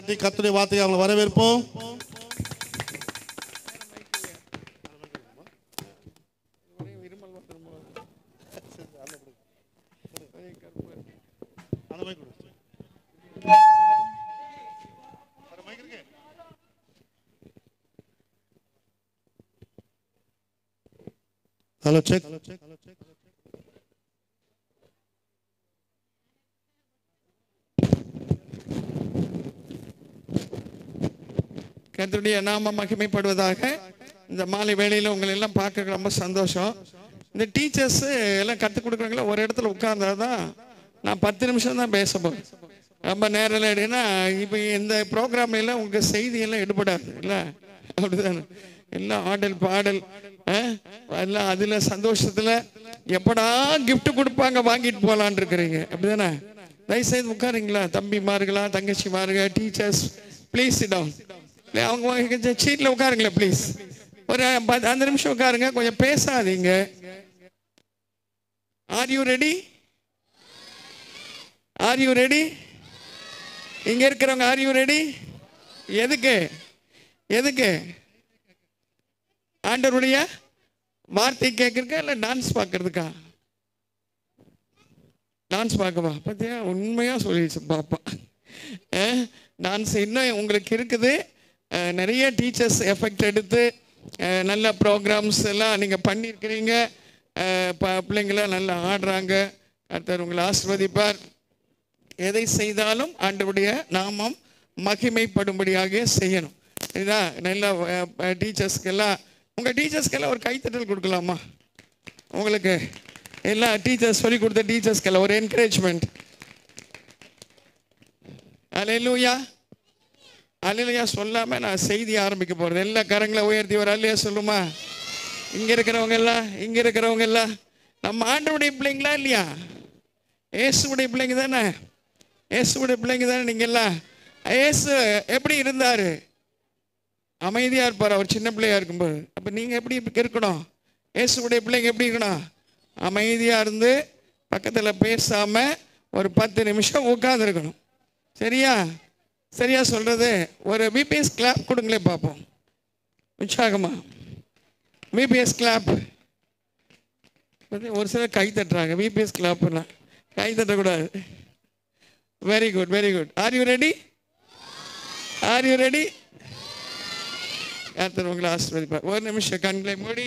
கர்த்தருடைய வார்த்தையை அவங்களை வரவேற்போம். Hello check. கர்த்தருடைய நாமம் மகிமைப்படுவதாக. இந்த மாலை வேளையில் உங்களை எல்லாம் பார்க்க ரொம்ப சந்தோஷம். இந்த டீச்சர்ஸ் எல்லாம் கற்றுக் கொடுக்குறாங்களா, ஒரு இடத்துல உட்கார்ந்தாதான் நான் 10 நிமிஷம் தான் பேச போகிறேன். ரொம்ப நேரம் இல்லைன்னா இப்போ இந்த ப்ரோக்ராம்ல எல்லாம் உங்கள் செய்தியெல்லாம் எடுபடாது இல்லை, அப்படிதானே? எல்லாம் ஆடல் பாடல் எல்லாம் அதில் சந்தோஷத்தில் எப்படா கிஃப்ட் கொடுப்பாங்க வாங்கிட்டு போகலான் இருக்கிறீங்க, அப்படிதானே? தயவுசெய்து உட்காருங்களா, தம்பிமார்களா தங்கச்சிமாருங்க, டீச்சர்ஸ் ப்ளீஸ் சிட் டவுன். அவங்க சீட்டில் உட்காருங்களேன் ப்ளீஸ். ஒரு 5 நிமிஷம் உட்காருங்க, கொஞ்சம் பேசாதீங்க. R you ready? Are you ready? இங்க இருக்கிறவங்க ஆர் யூ ரெடி? எதுக்கு எதுக்கு? ஆண்டவருடைய வார்த்தை கேட்கறதுக்கா இல்லை டான்ஸ் பார்க்கறதுக்கா? டான்ஸ் பார்க்கவா? பார்த்தியா, உண்மையாக சொல்லிடுச்சு பாப்பா. டான்ஸ் இன்னும் உங்களுக்கு இருக்குது. நிறைய டீச்சர்ஸ் எஃபெக்ட் எடுத்து நல்ல ப்ரோக்ராம்ஸ் எல்லாம் நீங்கள் பண்ணியிருக்கிறீங்க. பிள்ளைங்களாம் நல்லா ஆடுறாங்க. கர்த்தர் உங்களை ஆசீர்வதிப்பார். எதை செய்தாலும் ஆண்டவருடைய நாமம் மகிமைப்படும்படியாக செய்யணும். இதுதான் நல்ல டீச்சர்ஸ்க்கெல்லாம். உங்கள் டீச்சர்ஸ்க்கெல்லாம் ஒரு கைத்தட்டல் கொடுக்கலாமா? உங்களுக்கு எல்லா டீச்சர்ஸ் சொல்லி கொடுத்த டீச்சர்ஸ்க்கெல்லாம் ஒரு என்கரேஜ்மெண்ட். அல்லேலூயா அல்லேலூயா சொல்லாமல் நான் செய்தி ஆரம்பிக்க போகிறது. எல்லா கரங்களை உயர்த்தி ஒரு அல்லையா சொல்லுமா? இங்கே இருக்கிறவங்க எல்லாம் நம்ம ஆண்டவருடைய பிள்ளைங்களா இல்லையா? இயேசுடைய பிள்ளைங்க தானே? இயேசுடைய பிள்ளைங்க தானே நீங்கள்லாம்? இயேசு எப்படி இருந்தார்? அமைதியாக இருப்பார் அவர் சின்ன பிள்ளையா இருக்கும்போது. அப்போ நீங்கள் எப்படி இருக்கணும்? இயேசுடைய பிள்ளைங்க எப்படி இருக்கணும்? அமைதியாக இருந்து பக்கத்தில் பேசாமல் ஒரு 10 நிமிஷம் உட்காந்துருக்கணும். சரியா? சரியா சொல்கிறது? ஒரு பிபிஎஸ் கிளாப் கொடுங்களே பார்ப்போம். உற்சாகமா பிபிஎஸ் கிளாப். ஒரு சிலர் கை தட்டுறாங்க. பிபிஎஸ் கிளாப்னா கை தட்டக்கூடாது. Very good very good. Are you ready? Are you ready? கர்த்தர் உங்களை ஆசீர்வதிப்பார். ஒரு நிமிஷம் கண்களை மூடி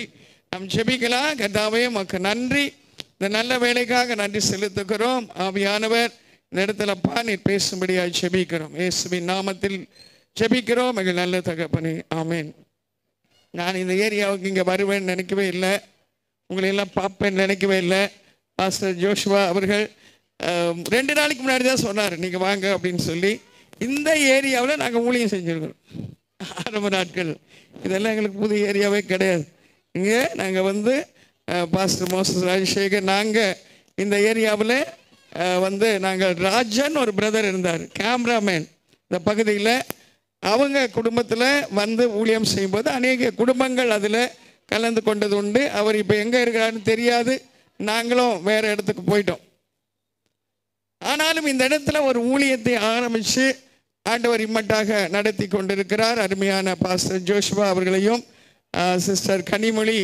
நம் ஜெபிக்கலாம். கர்த்தாவே உமக்கு நன்றி. இந்த நல்ல வேலைக்காக நன்றி செலுத்துகிறோம். ஆவியானவர் இந்த இடத்துல நீர் பேசும்படியாக ஜெபிக்கிறோம். இயேசுவின் நாமத்தில் ஜெபிக்கிறோம் எங்கள் நல்ல தகப்பனே, ஆமேன். நான் இந்த ஏரியாவுக்கு இங்கே வருவேன்னு நினைக்கவே இல்லை. உங்களை எல்லாம் பார்ப்பேன்னு நினைக்கவே இல்லை. பாஸ்டர் ஜோஷுவா அவர்கள் 2 நாளைக்கு முன்னாடி தான் சொன்னார் நீங்கள் வாங்க அப்படின்னு சொல்லி. இந்த ஏரியாவில் நாங்கள் ஊழியம் செஞ்சுருக்கிறோம் ஆரம்ப நாட்கள். இதெல்லாம் எங்களுக்கு புது ஏரியாவே கிடையாது. இங்கே நாங்கள் வந்து பாஸ்டர் மோசஸ் ராஜசேகர், நாங்கள் இந்த ஏரியாவில் வந்து நாங்கள் ராஜன் ஒரு பிரதர் இருந்தார், கேமராமேன் இந்த பகுதியில். அவங்க குடும்பத்தில் வந்து ஊழியம் செய்யும்போது அநேக குடும்பங்கள் அதில் கலந்து கொண்டது உண்டு. அவர் இப்போ எங்கே இருக்கிறாருன்னு தெரியாது. நாங்களும் வேறு இடத்துக்கு போயிட்டோம். ஆனாலும் இந்த இடத்துல ஒரு ஊழியத்தை ஆரம்பித்து ஆண்டவர் இம்மட்டாக நடத்தி கொண்டிருக்கிறார். அருமையான பாஸ்டர் ஜோஷுவா அவர்களையும் சிஸ்டர் கனிமொழி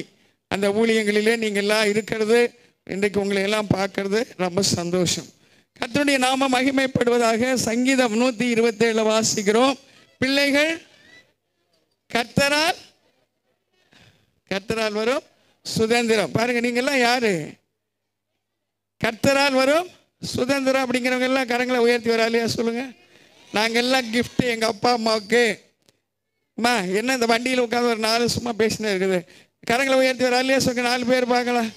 அந்த ஊழியங்களிலே நீங்கள்லாம் இருக்கிறது, இன்றைக்கு உங்களை எல்லாம் பார்க்கறது ரொம்ப சந்தோஷம். கர்த்தருடைய நாம மகிமைப்படுவதாக. சங்கீதம் 127 வாசிக்கிறோம். பிள்ளைகள் கர்த்தரால் வரும் சுதந்திரம். பாருங்க, நீங்கள்லாம் யாரு? கர்த்தரால் வரும் சுதந்திரம். அப்படிங்கிறவங்க எல்லாம் கரங்களை உயர்த்தி வராலையா சொல்லுங்க. நாங்கள் எல்லாம் கிஃப்ட் எங்கள் அப்பா அம்மாவுக்கு. அம்மா என்ன இந்த வண்டியில் உட்காந்து ஒரு 4 சும்மா பேசினே இருக்குது. கரங்களை உயர்த்தி வராலையா சொல்லுங்க. 4 பேர் பார்க்கலாம்.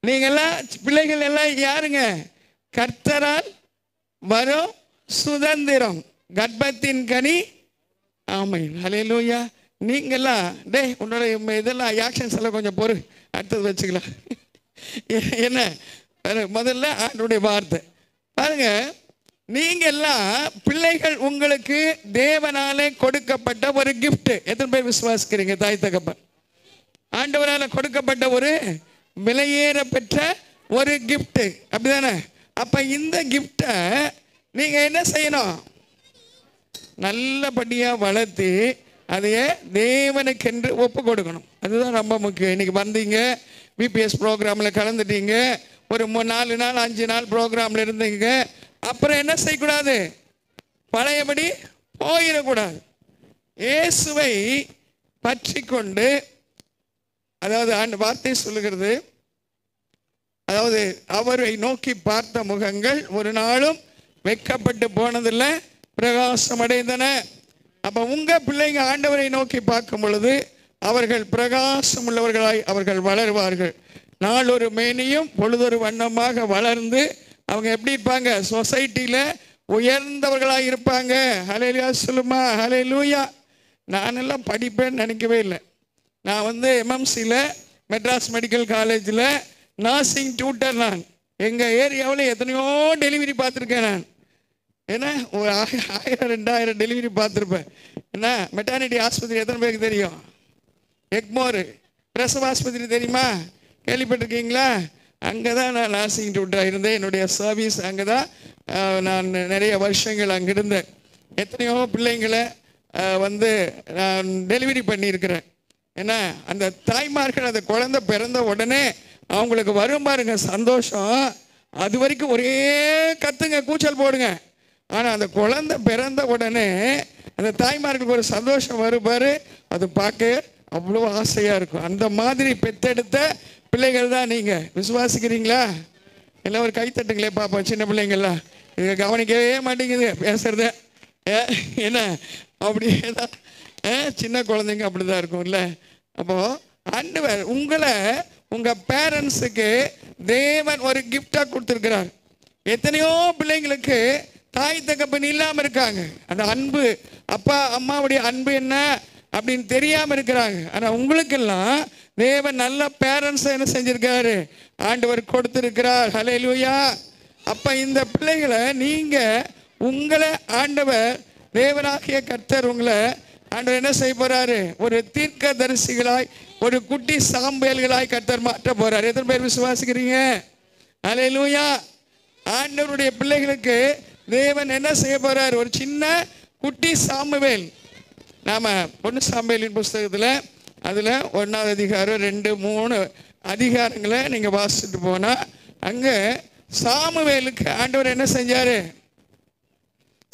நீங்கள்லாம் பிள்ளைகள் எல்லாம் யாருங்க? கர்த்தரால் வரும் சுதந்திரம், கர்ப்பத்தின் கனி. ஆமென், ஹல்லேலூயா. நீங்கள்லாம் உன்னோட இதெல்லாம் ஆக்ஷன்ஸ் எல்லாம் கொஞ்சம் பொறு, அடுத்தது வச்சுக்கலாம். என்ன முதல்ல ஆண்டவருடைய வார்த்தை பாருங்க. நீங்க எல்லாம் பிள்ளைகள், உங்களுக்கு தேவனாலே கொடுக்கப்பட்ட ஒரு கிஃப்ட். எத்தனை பேர் விசுவாசிக்கிறீங்க? தாய் தகப்பன் ஆண்டவரால கொடுக்கப்பட்ட ஒரு விலையேற பெற்ற ஒரு கிஃப்ட், அப்படிதானே? அப்ப இந்த கிஃப்டை நீங்க என்ன செய்யணும்? நல்லபடியாக வளர்த்து அதையே தேவனுக்கென்று ஒப்பு கொடுக்கணும். அதுதான் ரொம்ப முக்கியம். இன்னைக்கு வந்தீங்க, பிபிஎஸ் ப்ரோக்ராமில் கலந்துட்டீங்க, ஒரு 4 நாள் 5 நாள் ப்ரோக்ராமில் இருந்தீங்க, அப்புறம் என்ன செய்யக்கூடாது? பழையபடி போயிடக்கூடாது. இயேசுவை பற்றி கொண்டு, அதாவது அந்த வார்த்தை சொல்லுகிறது, அதாவது அவரை நோக்கி பார்த்த முகங்கள் ஒரு நாளும் வெட்கப்பட்டு போனதில்லை, பிரகாசம் அடைந்தன. அப்போ உங்கள் பிள்ளைங்க ஆண்டவரை நோக்கி பார்க்கும் பொழுது அவர்கள் பிரகாசம் உள்ளவர்களாய் அவர்கள் வளருவார்கள். நாளொரு மேனியும் பொழுதொரு வண்ணமாக வளர்ந்து அவங்க எப்படி இருப்பாங்க? சொசைட்டியில் உயர்ந்தவர்களாக இருப்பாங்க. ஹல்லேலூயா சொல்லுமா? ஹல்லேலூயா. நானெல்லாம் படிப்பேன்னு நினைக்கவே இல்லை. நான் எம்எம்சியில் மெட்ராஸ் மெடிக்கல் காலேஜில் நர்சிங் டியூட்டர். நான் எங்கள் ஏரியாவில் எத்தனையோ டெலிவரி பார்த்துருக்கேன். நான் ஏன்னா ஒரு 1000-2000 டெலிவரி பார்த்துருப்பேன். என்ன மெட்டர்னிட்டி ஆஸ்பத்திரி எத்தனை பேருக்கு தெரியும்? எக்மோர் பிரசவ ஆஸ்பத்திரி தெரியுமா? கேள்விப்பட்டிருக்கீங்களா? அங்கே தான் நான் நர்சிங் டியூட்டராக இருந்தேன். என்னுடைய சர்வீஸ் அங்கே தான். நான் நிறைய வருஷங்கள் அங்கே இருந்தேன். எத்தனையோ பிள்ளைங்களை நான் டெலிவரி பண்ணியிருக்கிறேன். ஏன்னா அந்த தாய்மார்கள் அந்த குழந்தை பிறந்த உடனே அவங்களுக்கு வரும் பாருங்க சந்தோஷம். அது வரைக்கும் ஒரே கத்துங்க, கூச்சல் போடுங்க. ஆனால் அந்த குழந்தை பிறந்த உடனே அந்த தாய்மார்களுக்கு ஒரு சந்தோஷம் வரும் பாரு, அது பார்க்க அவ்வளோ ஆசையாக இருக்கும். அந்த மாதிரி பெத்தெடுத்த பிள்ளைகள் தான் நீங்கள். விசுவாசிக்கிறீங்களா? எல்லாம் ஒரு கைத்தட்டுங்களே பார்ப்போம். சின்ன பிள்ளைங்கள்லாம் இதை கவனிக்கவே மாட்டேங்குது பேசுறத. என்ன அப்படியே தான் சின்ன குழந்தைங்க அப்படி தான் இருக்கும் இல்லை? அப்போது ஆண்டவர் உங்களை உங்கள் பேரண்ட்ஸுக்கு தேவன் ஒரு கிஃப்டாக கொடுத்துருக்கிறார். எத்தனையோ பிள்ளைங்களுக்கு தாய் தகப்பன் இல்லாமல் இருக்காங்க. அந்த அன்பு, அப்பா அம்மாவுடைய அன்பு என்ன அப்படின்னு தெரியாமல் இருக்கிறாங்க. ஆனால் உங்களுக்கெல்லாம் தேவன் நல்ல பேரண்ட்ஸை என்ன செஞ்சிருக்காரு? ஆண்டவர் கொடுத்துருக்கிறார். ஹல்லேலூயா. அப்போ இந்த பிள்ளைகளை நீங்கள் உங்களை ஆண்டவர் தேவனாகிய கர்த்தர் உங்களை ஆண்டவர் என்ன செய்ய போறாரு? ஒரு தீர்க்க தரிசிகளாய், ஒரு குட்டி சாம்பேல்களாய் கர்த்தர் மாற்ற போறாரு. எத்தனை பேர் விசுவாசிக்கிறீங்க? ஹல்லேலூயா. ஆண்டவருடைய பிள்ளைகளுக்கு தேவன் என்ன செய்ய போறார்? ஒரு சின்ன குட்டி சாமுவேல். நாம பொண்ணு சாமுவேலின் புஸ்தகத்தில் அதில் 1ஆவது அதிகாரம் 2-3 அதிகாரங்களை நீங்கள் வாசிச்சுட்டு போனால் அங்கே சாமுவேலுக்கு ஆண்டவர் என்ன செஞ்சாரு?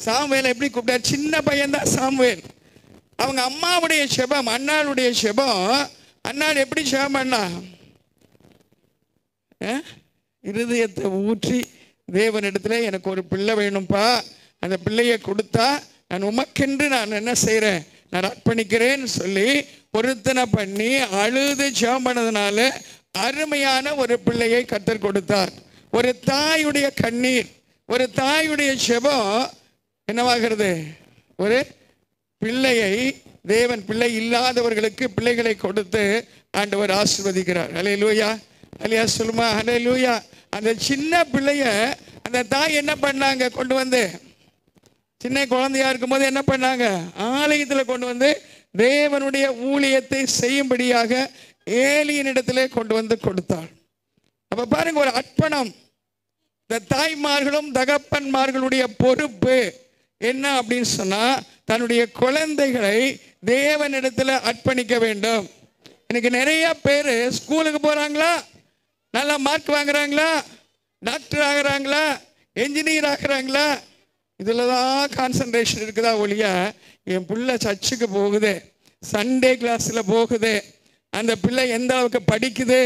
சாமுவேல் எப்படி கூப்பிட்டார்? சின்ன பையன்தான் சாமுவேல். அவங்க அம்மாவுடைய செபம், அண்ணாளுடைய செபம். அண்ணாள் எப்படி செபம் பண்ணா? இருதயத்தை ஊற்றி தேவனிடத்தில் எனக்கு ஒரு பிள்ளை வேணும்ப்பா, அந்த பிள்ளையை கொடுத்தா நான் உமக்கென்று நான் என்ன செய்கிறேன்? நான் அர்ப்பணிக்கிறேன்னு சொல்லி பொருத்தனை பண்ணி அழுது ஜெபம் பண்ணதுனால அருமையான ஒரு பிள்ளையை கர்த்தர் கொடுத்தார். ஒரு தாயுடைய கண்ணீர், ஒரு தாயுடைய ஜெபம் என்னவாகிறது? ஒரு பிள்ளையை தேவன் பிள்ளை இல்லாதவர்களுக்கு பிள்ளைகளை கொடுத்து ஆண்டவர் ஆசீர்வதிக்கிறார். ஹல்லேலூயா. ஹல்லேலூயா சொல்லுமா? ஹல்லேலூயா. அந்த சின்ன பிள்ளைய அந்த தாய் என்ன பண்ணாங்க? கொண்டு வந்து சின்ன குழந்தையா இருக்கும்போது என்ன பண்ணாங்க? ஆலயத்தில் கொண்டு வந்து தேவனுடைய ஊழியத்தை செய்யும்படியாக ஏலியின் இடத்திலே கொண்டு வந்து கொடுத்தாள். அப்ப பாருங்க, ஒரு அர்ப்பணம். இந்த தாய்மார்களும் தகப்பன்மார்களுடைய பொறுப்பு என்ன அப்படின்னு சொன்னா, தன்னுடைய குழந்தைகளை தேவனிடத்தில் அர்ப்பணிக்க வேண்டும். இன்னைக்கு நிறைய பேர் ஸ்கூலுக்கு போறாங்களா, நல்லா மார்க் வாங்குறாங்களா, டாக்டர் ஆகுறாங்களா, என்ஜினியர் ஆகுறாங்களா, இதில் தான் கான்சன்ட்ரேஷன் இருக்குதா ஒழிய என் பிள்ளை சர்ச்சுக்கு போகுது, சண்டே கிளாஸில் போகுது, அந்த பிள்ளை எந்த அளவுக்கு படிக்குது.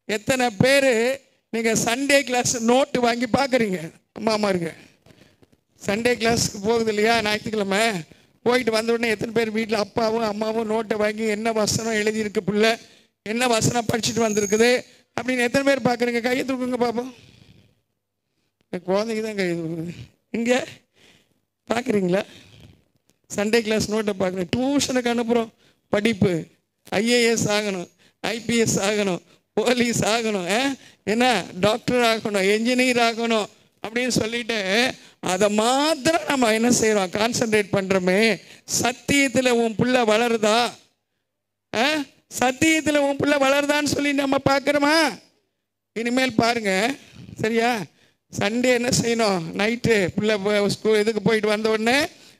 எத்தனை பேர் நீங்கள் சண்டே கிளாஸ் நோட்டு வாங்கி பார்க்குறீங்க? அம்மா இருக்கு சண்டே கிளாஸுக்கு போகுது இல்லையா? ஞாயிற்றுக்கிழமை போயிட்டு வந்த உடனே எத்தனை பேர் வீட்டில் அப்பாவும் அம்மாவும் நோட்டை வாங்கி என்ன வசனம் எழுதியிருக்கு, பிள்ளை என்ன வசனம் படிச்சுட்டு வந்திருக்குது அப்படின்னு எத்தனை பேர் பார்க்குறீங்க? கையை தூக்குங்க பார்ப்போம். குழந்தைக்கு தான் கையை தூக்குது. இங்கே பார்க்குறீங்களா? சண்டே கிளாஸ் நோட்டை பார்க்குறேன். டியூஷனுக்கு அனுப்புகிறோம். படிப்பு, ஐஏஎஸ் ஆகணும், ஐபிஎஸ் ஆகணும், போலீஸ் ஆகணும், என்ன டாக்டர் ஆகணும், என்ஜினியர் ஆகணும் அப்படின்னு சொல்லிட்டு அதை மாத்திரம் நம்ம என்ன செய்கிறோம்? கான்சன்ட்ரேட் பண்ணுறோமே. சத்தியத்தில் உன் பிள்ளை வளருதா? சத்தியத்தில் உன் பிள்ளை வளருதான்னு சொல்லி நம்ம பார்க்குறோமா? இனிமேல் பாருங்க, சரியா? சண்டே என்ன செய்யணும்? நைட்டு பிள்ளை ஸ்கூல் இதுக்கு போயிட்டு வந்த உடனே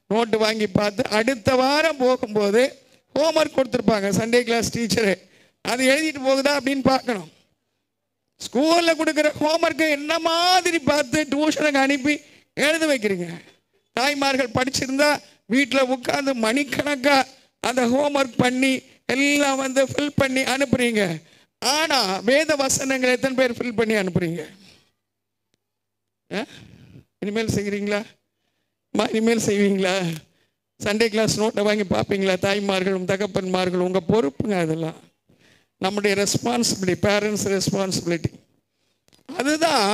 நோட்டு வாங்கி பார்த்து அடுத்த வாரம் போகும்போது ஹோம்ஒர்க் கொடுத்துருப்பாங்க சண்டே கிளாஸ் டீச்சரு. அது எழுதிட்டு போகுதா அப்படின்னு பார்க்கணும். ஸ்கூலில் கொடுக்குற ஹோம்ஒர்க்கை என்ன மாதிரி பார்த்து டியூஷனுக்கு அனுப்பி எழுத வைக்கிறீங்க? தாய்மார்கள் படிச்சிருந்தா வீட்டில் உட்காந்து மணிக்கணக்காக அந்த ஹோம்ஒர்க் பண்ணி எல்லாம் ஃபில் பண்ணி அனுப்புறீங்க. ஆனால் வேத வசனங்கள் எத்தனை பேர் ஃபில் பண்ணி அனுப்புறீங்க? இனிமேல் செய்கிறீங்களா? இனிமேல் செய்வீங்களா? சண்டே கிளாஸ் நோட்டை வாங்கி பார்ப்பீங்களா? தாய்மார்களும் தகப்பன்மார்களும் உங்கள் பொறுப்புங்க. அதெல்லாம் நம்முடைய ரெஸ்பான்சிபிலிட்டி, பேரண்ட்ஸ் ரெஸ்பான்சிபிலிட்டி. அதுதான்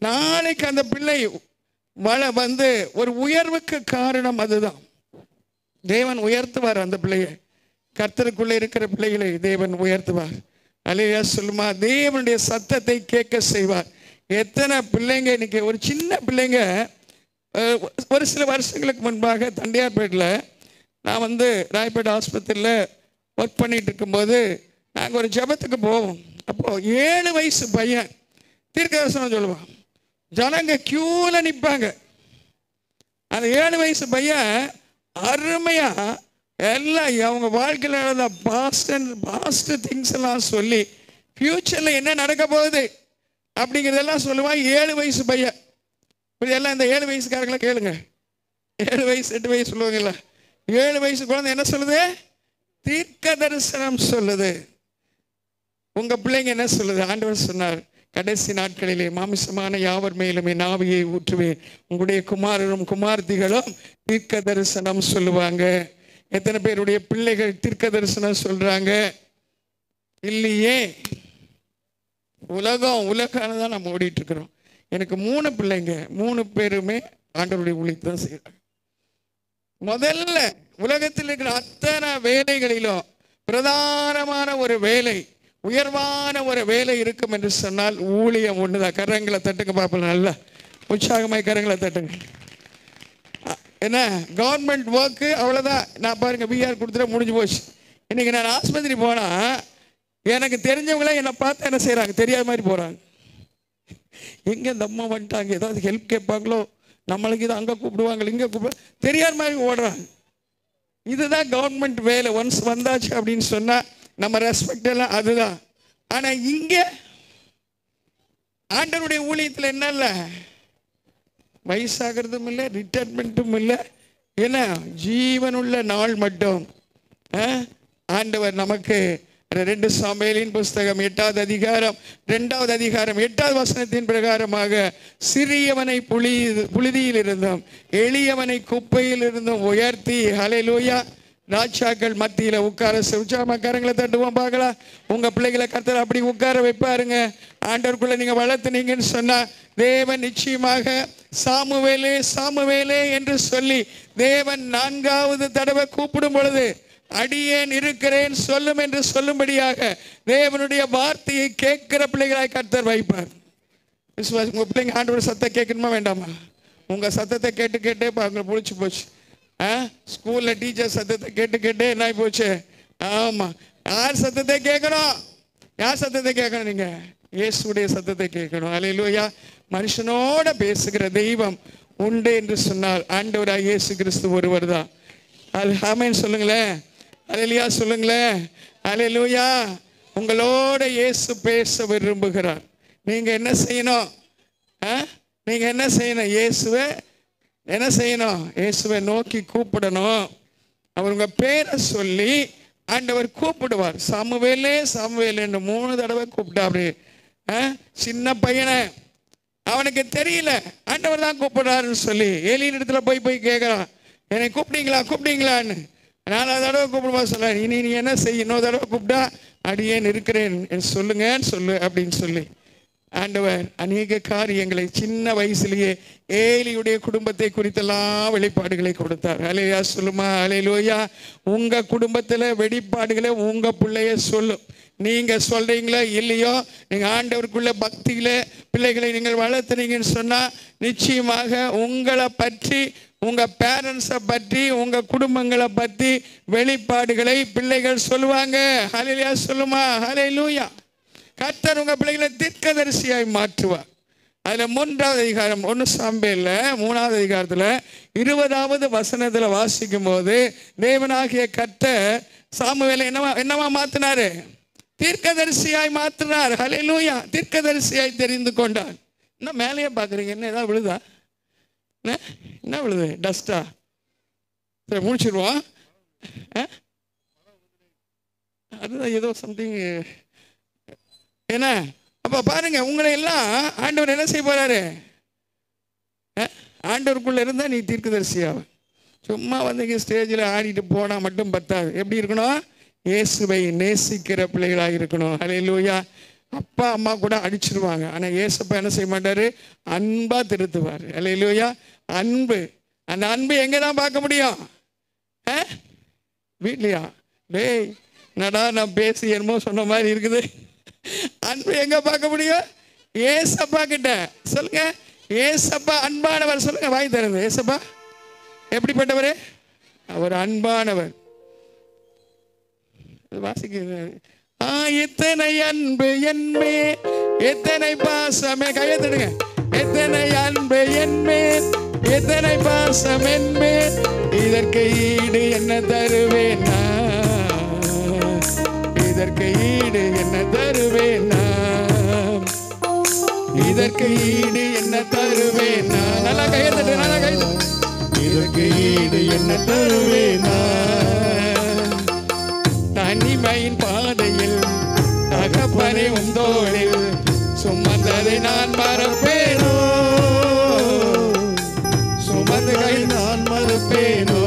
நாளைக்கு அந்த பிள்ளை ஒரு உயர்வுக்கு காரணம். அதுதான் தேவன் உயர்த்துவார் அந்த பிள்ளையை. கர்த்தருக்குள்ளே இருக்கிற பிள்ளைகளை தேவன் உயர்த்துவார். அல்லேலூயா சொல்லுமா. தேவனுடைய சத்தத்தை கேட்க செய்வார். எத்தனை பிள்ளைங்க இன்னைக்கு, ஒரு சின்ன பிள்ளைங்க ஒரு சில வருஷங்களுக்கு முன்பாக தண்டையார்பேட்டில் நான் ராயப்பேட்டை ஆஸ்பத்திரியில் ஒர்க் பண்ணிட்டு இருக்கும்போது நாங்கள் ஒரு ஜெபத்துக்கு போவோம். அப்போது 7 வயசு பையன் தீர்க்கதரிசனம் சொல்லுவான். ஜனங்க கியூவில் நிற்பாங்க. அந்த 7 வயசு பையன் அருமையாக எல்லாம் அவங்க வாழ்க்கையில் நடந்த பாஸ்ட் திங்ஸ் எல்லாம் சொல்லி ஃப்யூச்சரில் என்ன நடக்க போகுது அப்படிங்கிறதெல்லாம் சொல்லுவான். 7 வயசு பையன். இதெல்லாம் இந்த 7 வயசுக்காரங்களை கேளுங்க. 7 வயசு 8 வயசு சொல்லுவாங்கல்ல, 7 வயசு குழந்தை என்ன சொல்லுது? தீர்க்க தரிசனம் சொல்லுது. உங்க பிள்ளைங்க என்ன சொல்லுது? ஆண்டவர் சொன்னார், கடைசி நாட்களிலே மாமிசமான யாவர் மேலும் என் ஆவியை ஊற்றுவேன், உங்களுடைய குமாரரும் குமார்த்திகளும் தீர்க்க தரிசனம் சொல்லுவாங்க. எத்தனை பேருடைய பிள்ளைகள் தீர்க்க தரிசனம் சொல்றாங்க? இல்லையே. உலகம் தான் நம்ம ஓடிட்டு இருக்கிறோம். எனக்கு 3 பிள்ளைங்க, 3 பேருமே ஆண்டவருடைய ஊழியத்தை தான் செய்யறாங்க. முதல்ல உலகத்தில் இருக்கிற அத்தனை வேலைகளிலும் பிரதானமான ஒரு வேலை, உயர்வான ஒரு வேலை இருக்கும் என்று சொன்னால் ஊழியம் ஒண்ணுதான். கரங்களை தட்டுங்க பார்ப்போம். நல்லா உற்சாகமாய் கரங்களை தட்டுங்க. என்ன கவர்மெண்ட் ஒர்க்கு அவ்வளோதான். நான் பாருங்க பிஆர் கொடுத்துட்டு முடிஞ்சு போச்சு. இன்னைக்கு நான் ஆஸ்பத்திரி போனா எனக்கு தெரிஞ்சவங்களாம் என்னை பார்த்து என்ன செய்யறாங்க? தெரியாத மாதிரி போறாங்க. எங்க இந்த அம்மா வந்துட்டாங்க, ஏதாவது ஹெல்ப் கேட்பாங்களோ, நம்மளுக்கு இதை அங்கே கூப்பிடுவாங்க, இங்கே கூப்பிடுவாங்க, தெரியாத மாதிரி ஓடுறாங்க. இதுதான் கவர்மெண்ட் வேலை. ஒன்ஸ் வந்தாச்சு அப்படின்னு சொன்னா நம்ம ரெஸ்பெக்ட் எல்லாம் அதுதான். ஆனா இங்க ஆண்டவருடைய ஊழியத்தில் என்ன இல்லை, வயசாகிறதும் இல்லை, ரிட்டையர்மெண்ட்டும் இல்லை. ஏன்னா ஜீவனுள்ள நாள் மட்டும் ஆண்டவர் நமக்கு 2 சாமுவேலின் புஸ்தகம் 8வது அதிகாரம் 2வது அதிகாரம் 8வது வசனத்தின் பிரகாரமாக சிறியவனை புழுதியில் இருந்தும் எளியவனை குப்பையில் இருந்தும் உயர்த்தி, ஹல்லேலூயா, ராஜாக்கள் மத்தியில் உட்கார உற்சாகமாக்காரங்களை தட்டுவோம் பார்க்கலாம். உங்க பிள்ளைகளை கர்த்தர் அப்படி உட்கார வைப்பாருங்க. ஆண்டவருக்குள்ள நீங்க வளர்த்துனீங்கன்னு சொன்னா தேவன் நிச்சயமாக சாமுவேலே சாமுவேலே என்று சொல்லி தேவன் 4வது தடவை கூப்பிடும் பொழுது அடியேன் இருக்கிறேன் சொல்லும் என்று சொல்லும்படியாக தேவனுடைய வார்த்தையை கேட்கிற பிள்ளைகளாய் கர்த்தர் வைப்பார். உங்க பிள்ளைங்க ஆண்டவர் சத்தம் கேட்கணுமா வேண்டாமா? உங்க சத்தத்தை கேட்டு கேட்டே அவங்க புடிச்சு போச்சு. ஸ்கூல்ல டீச்சர் சத்தத்தை கேட்டு கேட்டே என்ன போச்சு? ஆமா, யார் சத்தத்தை கேட்கணும்? யார் சத்தத்தை கேட்கணும்? நீங்க இயேசுடைய சத்தத்தை கேட்கணும். அல்லேலூயா. மனுஷனோட பேசுகிற தெய்வம் உண்டு என்று சொன்னால் ஆண்டவராய் இயேசு கிறிஸ்து ஒருவர் தான். ஆமென் சொல்லுங்களேன். அல்லேலூயா சொல்லுங்களேன். அல்லேலூயா. உங்களோட இயேசு பேச விரும்புகிறார். நீங்க என்ன செய்யணும்? நீங்க என்ன செய்யணும்? இயேசுவை என்ன செய்யணும்? இயேசுவை நோக்கி கூப்பிடணும். அவர் உங்க பேரை சொல்லி ஆண்டவர் கூப்பிடுவார். சாமுவேலே சாமுவேலேன்னு 3 தடவை கூப்பிட்டாரு. சின்ன பையனை அவனுக்கு தெரியல, ஆண்டவர் தான் கூப்பிடுறாருன்னு சொல்லி ஏலியின் இடத்துல போய் கேட்கறான், என்னை கூப்பிட்டீங்களான்னு. 4வது தடவை கூப்பிடுவா சொல்ல, நீ என்ன செய்ய, இன்னொரு தடவை கூப்பிட்டா அடியேன் இருக்கிறேன் சொல்லுங்கன்னு சொல்லு அப்படின்னு சொல்லி ஆண்டவர் அநேக காரியங்களை சின்ன வயசுலேயே ஏலியுடைய குடும்பத்தை குறித்தெல்லாம் வெளிப்பாடுகளை கொடுத்தார். அல்லேலூயா சொல்லுமா. அல்லேலூயா. உங்க குடும்பத்துல வெளிப்பாடுகளை உங்க பிள்ளைய சொல்லும். நீங்க சொல்றீங்களோ இல்லையோ, நீங்க ஆண்டவருக்குள்ள பக்தியில பிள்ளைகளை நீங்கள் வளர்த்துனீங்கன்னு சொன்னா நிச்சயமாக உங்களை பற்றி, உங்க பேரண்ட்ஸை பற்றி, உங்க குடும்பங்களை பற்றி வெளிப்பாடுகளை பிள்ளைகள் சொல்லுவாங்க. ஹல்லேலூயா சொல்லுமா. ஹல்லேலூயா. கர்த்தர் உங்க பிள்ளைகளை தீர்க்கதரிசியாய் மாற்றுவார். அதுல 3வது அதிகாரம் 1 சாமுவேல்ல 3வது அதிகாரத்துல 20வது வசனத்துல வாசிக்கும் போது தேவனாகிய கர்த்தர் சாமுவேலை என்னவா மாத்தினாரு? தீர்க்கதரிசியாய் மாத்தினார். ஹல்லேலூயா. தீர்க்கதரிசியாய் தெரிந்து கொண்டார். இன்னும் மேலேயே பாக்குறீங்க, என்ன ஏதாவது விழுதா? என்ன விழுது? டஸ்டா? சரி, முடிச்சிருவோம். அதுதான் ஏதோ சம்திங். என்ன அப்ப பாருங்க, உங்களை எல்லாம் ஆண்டவர் என்ன செய்ய போறாரு? ஆண்டவருக்குள்ள இருந்தா நீ தீர்க்கதரிசியாவ. சும்மா வந்து ஸ்டேஜில் ஆடிட்டு போனா மட்டும் பத்தாது. எப்படி இருக்கணும்? இயேசுவை நேசிக்கிற பிள்ளைகளாக இருக்கணும். ஹல்லேலூயா. அப்பா அம்மா கூட அடிச்சிருவாங்க, ஆனா இயேசப்பா என்ன செய்ய மாட்டாரு? அன்பா திருத்துவார். ஹல்லேலூயா. அன்பு, அந்த அன்பு எங்க தான் பார்க்க முடியும்? வீட்லையா? டேய் நடா, நான் பேசி என்னமோ சொன்ன மாதிரி இருக்குது. அன்பு எங்க பார்க்க முடியும்? ஏசப்பா கிட்ட. சொல்லுங்க, ஏசப்பா அன்பானவர். சொல்லுங்க, வாய் தருது. ஏசப்பா எப்படிப்பட்டவர்? அவர் அன்பானவர். வாசிக்க எத்தனை அன்பு என்மே, எத்தனை பாசமே. கையெழுத்துடுங்க. எத்தனை அன்பு என்மே, எத்தனை பாசம் என்மே, இதற்கு ஈடு என்ன தருவேன் நான்? இதற்கு ஈடு என்ன தருவேன் நான்? இதற்கு ஈடு என்ன தருவேன் நான்? நல்லா கையெழுத்து, நல்லா கையெழுத்து. இதற்கு ஈடு என்ன தருவேன் நான்? தனிமையின் பாதையில் தகப்பனை உந்தோளில் சுமந்ததை நான் மறப்பேனோ? சுமந்ததை நான் மறப்பேனோ?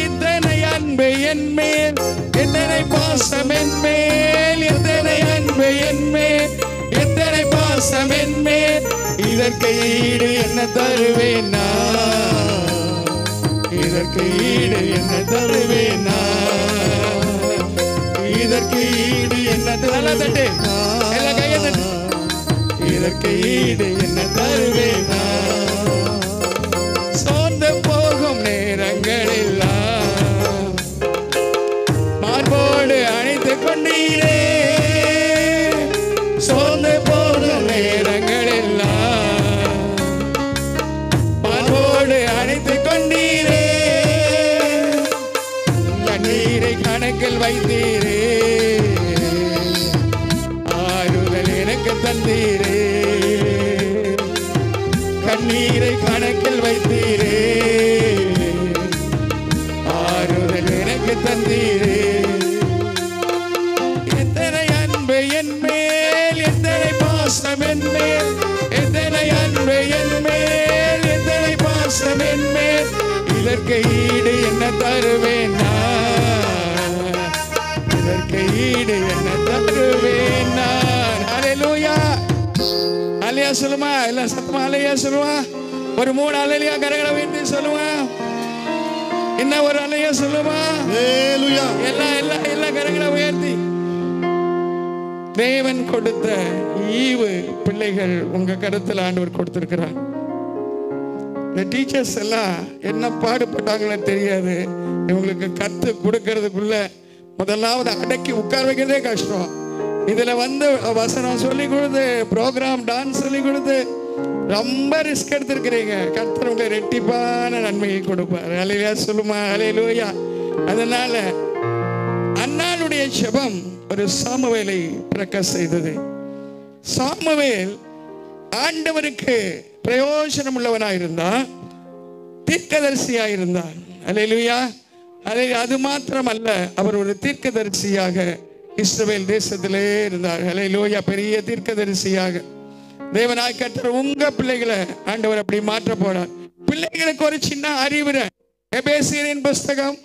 எத்தனை அன்பு என் மேல், எத்தனை பாசம் என் மேல், எத்தனை அன்பு என் மேல், எத்தனை பாசம் என் மேல், இதற்கு ஈடு என்ன தருவேன் நான்? இதற்கு ஈடு என்ன தருவேன் நான்? இதற்கு ஈடு என்ன தட்டு? எல்லாம் கையை தட்டு. இதற்கு ஈடு என்ன தருவேன் நான்? சோர்ந்து போகும் நேரங்களெல்லாம் மார்போடு அணைத்து கொண்டீரே. சோர்ந்து போகும் நேரங்களெல்லாம் மார்போடு அணைத்து கொண்டீரே. கண்ணீரை கணக்கில் வைத்தீரே, ஆறுதல் எனக்கு தந்தீரே. கண்ணீரை கணக்கில் வைத்தீரே, ஆறுதல் எனக்கு தந்தீரே. எத்தனை அன்பு என் மேல், எத்தனை பாசம் என் மேல், எத்தனை அன்பு என் மேல், எத்தனை பாசம் என் மேல், இதற்கு ஈடு என்ன தருவேன் நான்? இதற்கு ஈடு என்ன தருவேன் நான்? ஹல்லேலூயா. அல்லேலூயா சொல்லுமா? எல்லாம் சத்தமா அல்லேலூயா சொல்லுவா. ஒரு 3 அல்லேலூயா கரங்களை உயர்த்தி சொல்லுவா. இன்னும் ஒரு அல்லேலூயா சொல்லுமா? ஹல்லேலூயா. எல்லா கரங்களை உயர்த்தி. தேவன் கொடுத்த ஈவு பிள்ளைகள் உங்க கருத்துல ஆண்டவர் கொடுத்திருக்கிறார். இந்த டீச்சர்ஸ் எல்லாம் என்ன பாடுபட்டாங்களோ தெரியாது. இவங்களுக்கு கத்து கொடுக்கறதுக்குள்ள முதலாவது அடக்கி உட்கார வைக்கிறதே கஷ்டம். இதுல வந்து வசனம் சொல்லி கொடுத்து, ப்ரோக்ராம் டான்ஸ் சொல்லி கொடுத்து ரொம்ப ரிஸ்க் எடுத்திருக்கிறீங்க. கர்த்தர் உங்களை ரெட்டிப்பான நன்மையை கொடுப்பார். ஹல்லேலூயா சொல்லுமா? ஹல்லேலூயா. அதனால அன்னாளுடைய ஜெபம் ஒரு சாமுவேலை பிறக்க செய்தது. சாமுவேல் ஆண்டவருக்கு பிரயோஜனம் உள்ளவனாயிருந்தான், தீர்க்கதரிசியாயிருந்தான். ஹல்லேலூயா. அது மாத்திரமல்ல, அவர் ஒரு தீர்க்கதரிசியாக இஸ்ரவேல் தேசத்திலே இருந்தார். ஹல்லேலூயா. பெரிய தீர்க்கதரிசியாக தேவனாய் கர்த்தர் உங்க பிள்ளைகளை ஆண்டவர் அப்படி மாற்ற போறார். பிள்ளைகளுக்கு ஒரு சின்ன அறிவுரை. எபேசியரின் புஸ்தகம்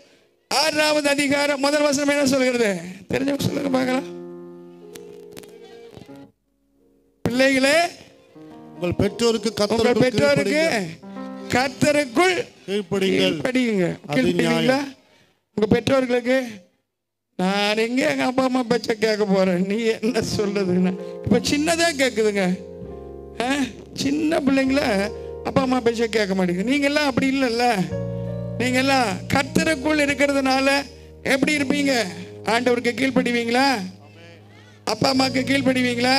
6வது அதிகாரம் 1 வசனம் என்ன சொல்கிறது? தெரிஞ்சவங்க சொல்லுங்க பார்க்கலாம். பிள்ளைகளே, உங்கள் பெற்றோருக்கு கர்த்தருக்குள் கீழ்ப்படியுங்க. கீழ்ப்படியுங்களா? உங்க பெற்றோர்களுக்கு நான் எங்க எங்க அப்பா அம்மா பேச்ச கேட்க போறேன், நீ என்ன சொல்றதுன்னா இப்ப சின்னதா கேக்குதுங்க. சின்ன பிள்ளைங்கள அப்பா அம்மா பேச்ச கேட்க மாட்டேங்குது. நீங்க எல்லாம் அப்படி இல்லைல்ல. நீங்க எல்லாம் கர்த்தருக்குள் இருக்கிறதுனால எப்படி இருப்பீங்க? ஆண்டவருக்கு கீழ்ப்படிவீங்களா? அப்பா அம்மாக்கு கீழ்ப்படிவீங்களா?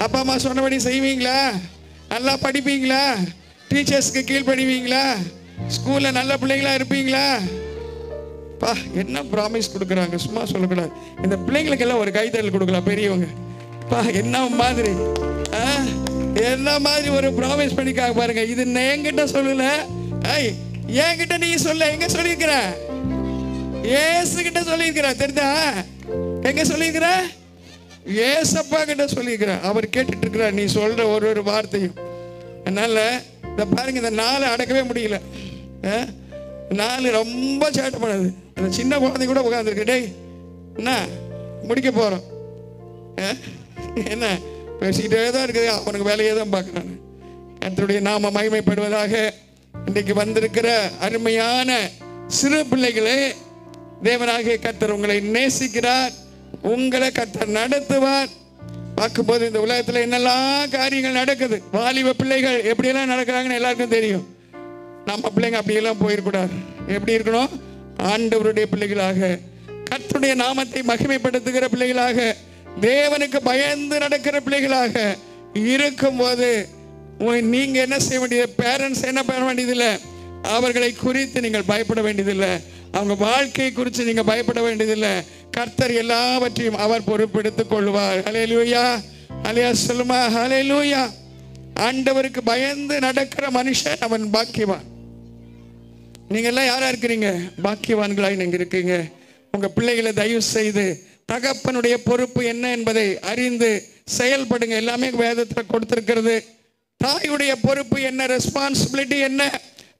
அப்பா அம்மா சொன்னபடி செய்வீங்களா? நல்லா படிப்பீங்களா? டீச்சர்ஸ்க்கு கீழ்படிவீங்களா? ஸ்கூல்ல நல்ல பிள்ளைங்களா இருப்பீங்களா? பா என்ன ப்ராமிஸ் கொடுக்குறாங்க, சும்மா சொல்லக்கூடாது. இந்த பிள்ளைங்களுக்கு எல்லாம் ஒரு கைத்தறல் கொடுக்கலாம் பெரியவங்க. பா என்ன மாதிரி என்ன மாதிரி ஒரு ப்ராமிஸ் பண்ணிக்காக பாருங்க. இது என்கிட்ட சொல்லல, என்கிட்ட நீ சொல்ல. எங்க சொல்லியிருக்கிற? ஏசு கிட்ட சொல்லியிருக்கிற. தெரியுதா? எங்க சொல்லியிருக்கிற? ஏசப்பா கிட்ட சொல்லியிருக்கிற. அவர் கேட்டுட்டு இருக்கிறார் நீ சொல்ற ஒரு வார்த்தையும். அதனால இந்த பாருங்க, இந்த நாளை அடக்கவே முடியல. நாலு ரொம்ப சேட்டை பண்ணுது. அந்த சின்ன குழந்தை கூட உட்காந்துருக்கு. டேய் என்ன முடிக்க போறோம், என்ன பேசிக்கிட்டே தான் இருக்குது. அவனுக்கு வேலையே தான் பார்க்குறாங்க. கர்த்தருடைய நாம மகிமைப்படுவதாக. இன்றைக்கு வந்திருக்கிற அருமையான சிறு பிள்ளைகளே, தேவனாகிய கர்த்தர் உங்களை நேசிக்கிறார். உங்களை கர்த்தர் நடத்துவார். பார்க்கும்போது இந்த உலகத்தில் என்னெல்லாம் காரியங்கள் நடக்குது. வாலிப பிள்ளைகள் எப்படியெல்லாம் நடக்கிறாங்கன்னு எல்லாருக்கும் தெரியும். நம்ம பிள்ளைங்க அப்படியெல்லாம் போயிடக்கூடாது. எப்படி இருக்கணும்? ஆண்டவருடைய பிள்ளைகளாக, கர்த்தருடைய நாமத்தை மகிமைப்படுத்துகிற பிள்ளைகளாக, தேவனுக்கு பயந்து நடக்கிற பிள்ளைகளாக இருக்கும்போது நீங்க என்ன செய்ய வேண்டியது? பேரண்ட்ஸ் என்ன பண்ண வேண்டியதில்லை. அவர்களை குறித்து நீங்கள் பயப்பட வேண்டியதில்லை. அவங்க வாழ்க்கையை குறித்து நீங்க பயப்பட வேண்டியதில்லை. கர்த்தர் எல்லாவற்றையும் அவர் பொறுப்பெடுத்துக் கொள்வார். ஹல்லேலூயா, ஹல்லேலூயா சொல்லுமா, ஹல்லேலூயா. ஆண்டவருக்கு பயந்து நடக்கிற மனுஷன் அவன் பாக்கியவான். நீங்க எல்லாம் யாரா இருக்கிறீங்க? பாக்கியவான்களாய் நீங்க இருக்கீங்க. உங்க பிள்ளைகளை தயவு செய்து தகப்பனுடைய பொறுப்பு என்ன என்பதை அறிந்து செயல்படுங்க. எல்லாமே வேதத்தில் கொடுத்திருக்கிறது. தாயுடைய பொறுப்பு என்ன, ரெஸ்பான்சிபிலிட்டி என்ன,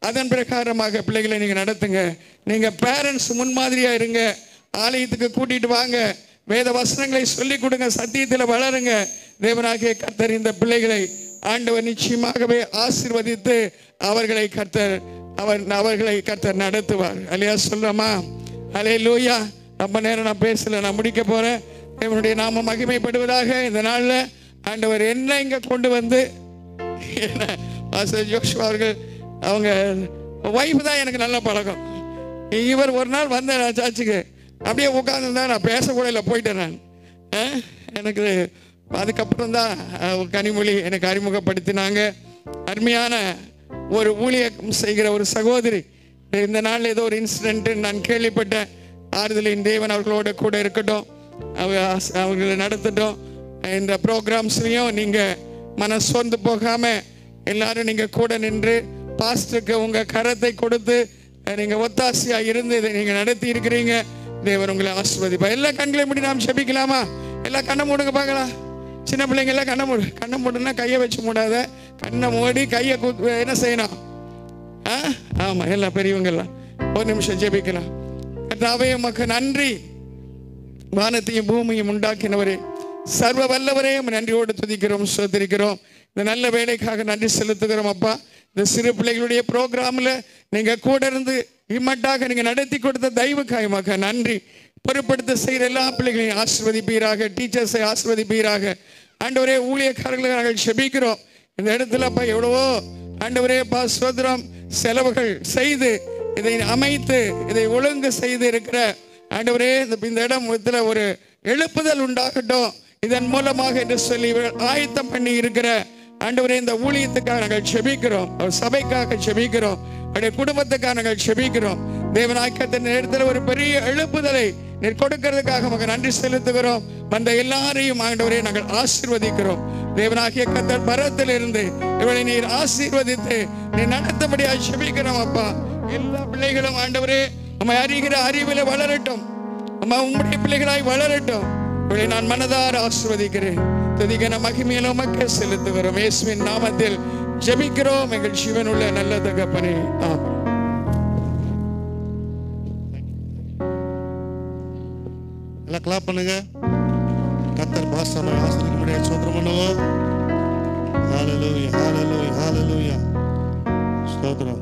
அதன் பிரகாரமாக பிள்ளைகளை நீங்க நடத்துங்க. நீங்க பேரண்ட்ஸ் முன்மாதிரியா இருங்க. ஆலயத்துக்கு கூட்டிட்டு வாங்க, வேத வசனங்களை சொல்லிக் கொடுங்க, சத்தியத்தில் வளருங்க. தேவனாகிய கர்த்தர் இந்த பிள்ளைகளை ஆண்டவர் நிச்சயமாகவே ஆசீர்வதித்து அவர்களை கர்த்தர் நடத்துவார். அல்லேலூயா சொல்றோமா? அல்லேலூயா. ரொம்ப நேரம் நான் பேசல, நான் முடிக்க போறேன். தேவனுடைய நாம மகிமைப்படுவதாக. இந்த நாள்ல ஆண்டவர் என்ன இங்க கொண்டு வந்து, ஜோஷுவா அவர்கள் அவங்க வைஃப் தான் எனக்கு நல்ல பழக்கம். இவர் ஒரு நாள் வந்தேன் நான் சர்ச்சுக்கு, அப்படியே உட்காந்துருந்தா நான் பேசக்கூட இல்லை, போயிட்டேன் நான். எனக்கு அதுக்கப்புறம் தான் கனிமொழி எனக்கு அறிமுகப்படுத்தினாங்க. அருமையான ஒரு ஊழியம் செய்கிற ஒரு சகோதரி. இந்த நாள் ஏதோ ஒரு இன்சிடென்ட் நான் கேள்விப்பட்டேன். ஆறுதலின் தேவன் அவர்களோட கூட இருக்கட்டும், அவர்களை நடத்தட்டும். இந்த ப்ரோக்ராம்ஸ்லையும் நீங்கள் மனசோர்ந்து போகாமல் எல்லாரும் நீங்கள் கூட நின்று பாஸ்டருக்கு உங்கள் கரத்தை கொடுத்து நீங்கள் ஒத்தாசையாக இருந்து இதை நீங்கள் நடத்தி இருக்கிறீங்க. தேவன் உங்களை ஆசீர்வதிப்பா. எல்லா கண்களையும் மூடி நாம் ஜெபிக்கலாமா? எல்லாம் கண்ணை மூடுங்க பார்க்கலாம். சின்ன பிள்ளைங்க எல்லாம் கண்ணை மூடுனா கையை வச்சு மூடாத, கண்ணை மூடி கையை என்ன செய்யணும்? ஆமா, எல்லாம் பெரியவங்க எல்லாம் ஒரு நிமிஷம் ஜெபிக்கலாம். கர்த்தாவே உமக்கு நன்றி. வானத்தையும் பூமியும் உண்டாக்கினவரே, சர்வ வல்லவரே, நன்றியோடு துதிக்கிறோம், ஸ்தோத்திரிக்கிறோம். இந்த நல்ல வேலைக்காக நன்றி செலுத்துகிறோம் அப்பா. இந்த சிறு பிள்ளைகளுடைய ப்ரோக்ராமில் நீங்கள் கூட இருந்து இம்மட்டாக நீங்கள் நடத்தி கொடுத்த தெய்வக்காய் மக நன்றி. பொறுப்படுத்த செய்கிற எல்லா பிள்ளைகளையும் ஆசீர்வதிப்பீராக, டீச்சர்ஸை ஆசீர்வதிப்பீராக. ஆண்டவரே, ஊழியக்காரர்களை நாங்கள் செபிக்கிறோம். இந்த இடத்துல அப்பா எவ்வளவோ ஆண்டவரே பா சோதரம் செலவுகள் செய்து இதை அமைத்து இதை ஒழுங்கு செய்து இருக்கிற ஆண்டவரே, இந்த இடத்துல ஒரு எழுப்புதல் உண்டாகட்டும் இதன் மூலமாக என்று சொல்லி ஆயத்தம் பண்ணி இருக்கிற ஆண்டவரே, இந்த ஊழியத்துக்காக நாங்கள் செபிக்கிறோம். சபைக்காக செபிக்கிறோம், அவருடைய குடும்பத்துக்காக நாங்கள் செபிக்கிறோம். தேவனாய்க்கத்தின் நேரத்தில் ஒரு பெரிய எழுப்புதலை நீர் கொடுக்கிறதுக்காக நமக்கு நன்றி செலுத்துகிறோம். வந்த எல்லாரையும் ஆண்டவரே நாங்கள் ஆசீர்வதிக்கிறோம். தேவனாகிய கர்த்தர் பரத்திலிருந்து இவளை நீர் ஆசீர்வதித்து நீர் நடத்தபடியாக செபிக்கிறோம் அப்பா. எல்லா பிள்ளைகளும் ஆண்டவரே நம்மை அறிகிற அறிவில வளரட்டும், அம்மா உங்களுடைய பிள்ளைகளாய் வளரட்டும். இவளை நான் மனதார ஆசீர்வதிக்கிறேன். துதிகன மகிமையில உமக்கே செலுத்துகிறோம். இயேசுவின் நாமத்தில் ஜெபிக்கிறோம் எங்கள் ஜீவனுள்ள நல்ல தகப்பனே, ஆமென். எல்லாம் கிளாப் பண்ணுங்க. கர்த்தர் பாஸ்டரை ஆசீர்வதிக்கும்படியாக ஸ்தோத்திரம் பண்ணுவோம். ஹல்லேலூயா, ஹல்லேலூயா, ஹல்லேலூயா. ஸ்தோத்திரம்.